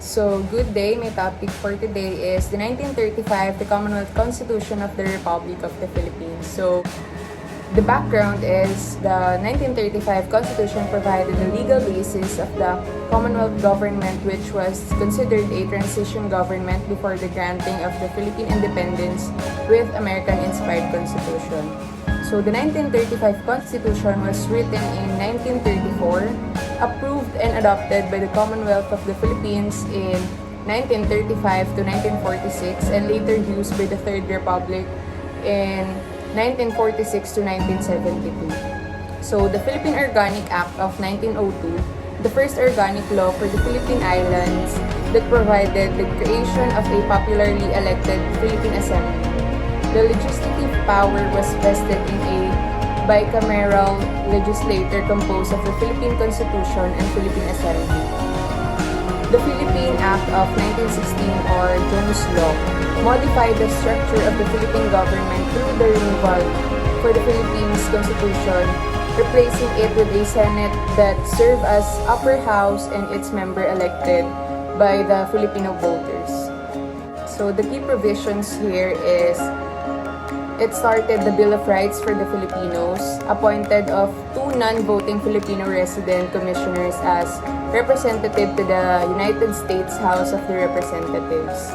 So, good day. My topic for today is the 1935, the Commonwealth Constitution of the Republic of the Philippines. So, the background is the 1935 Constitution provided the legal basis of the Commonwealth government, which was considered a transition government before the granting of the Philippine independence with American-inspired constitution. So the 1935 Constitution was written in 1934, approved and adopted by the Commonwealth of the Philippines in 1935 to 1946, and later used by the Third Republic in 1946 to 1972. So the Philippine Organic Act of 1902, the first organic law for the Philippine Islands that provided the creation of a popularly elected Philippine Assembly. The legislative power was vested in a bicameral legislature composed of the Philippine Constitution and Philippine Assembly. The Philippine Act of 1916, or Jones Law, modified the structure of the Philippine government through the removal for the Philippines Constitution, replacing it with a Senate that served as upper house and its member elected by the Filipino voters. So the key provisions here is it started the Bill of Rights for the Filipinos, appointed of 2 non-voting Filipino resident commissioners as representative to the United States House of the Representatives.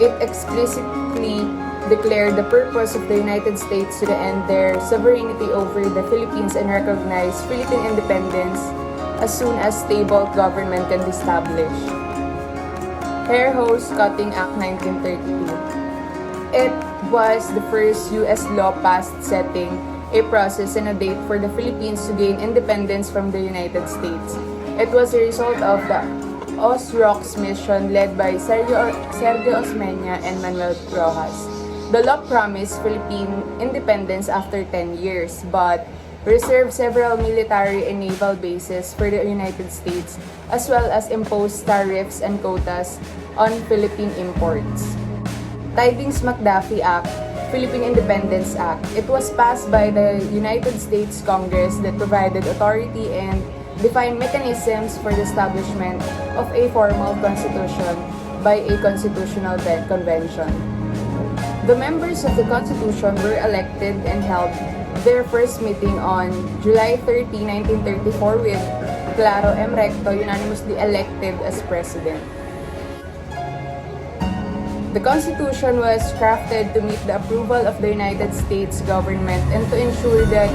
It explicitly declared the purpose of the United States to end their sovereignty over the Philippines and recognize Philippine independence as soon as stable government can be established. Hair Hose Cutting Act 1932. It was the first U.S. law passed setting a process and a date for the Philippines to gain independence from the United States. It was a result of the OSROX mission led by Sergio Osmeña and Manuel Rojas. The law promised Philippine independence after 10 years, but reserved several military and naval bases for the United States, as well as imposed tariffs and quotas on Philippine imports. Tidings-McDuffie Act, Philippine Independence Act. It was passed by the United States Congress that provided authority and defined mechanisms for the establishment of a formal constitution by a constitutional convention. The members of the Constitution were elected and held their first meeting on July 30, 1934 with Claro M. Recto unanimously elected as president. The Constitution was crafted to meet the approval of the United States government and to ensure that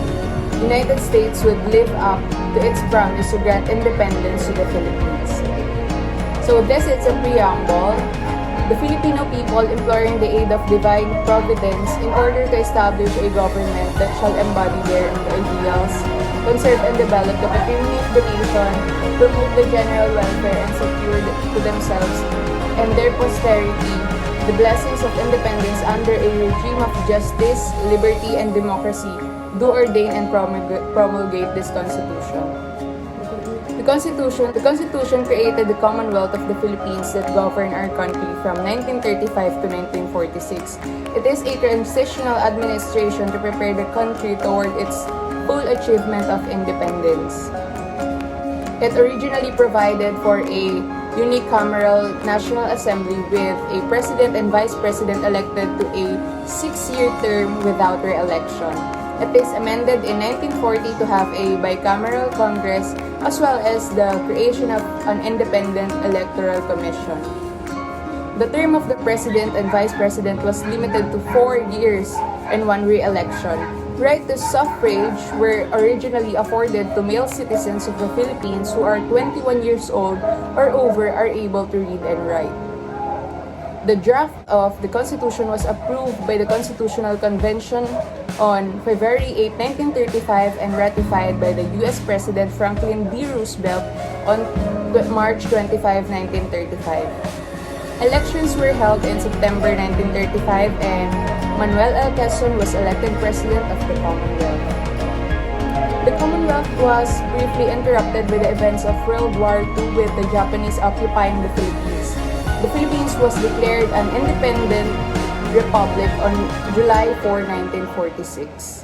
the United States would live up to its promise to grant independence to the Philippines. So this is a preamble. The Filipino people imploring the aid of divine providence in order to establish a government that shall embody their ideals, conserve and develop the patrimony of the nation, promote the general welfare and secure to themselves and their posterity the blessings of independence under a regime of justice, liberty, and democracy, do ordain and promulgate this Constitution. The Constitution created the Commonwealth of the Philippines that govern our country from 1935 to 1946. It is a transitional administration to prepare the country toward its full achievement of independence. It originally provided for a unicameral National Assembly with a president and vice president elected to a 6-year term without re-election. It is amended in 1940 to have a bicameral Congress as well as the creation of an independent electoral commission. The term of the president and vice president was limited to 4 years and 1 re-election. Right to suffrage were originally afforded to male citizens of the Philippines who are 21 years old or over are able to read and write. The draft of the Constitution was approved by the Constitutional Convention on February 8, 1935 and ratified by the U.S. President Franklin D. Roosevelt on March 25, 1935. Elections were held in September 1935 and Manuel L. Quezon was elected President of the Commonwealth. The Commonwealth was briefly interrupted by the events of World War II with the Japanese occupying the Philippines. The Philippines was declared an independent republic on July 4, 1946.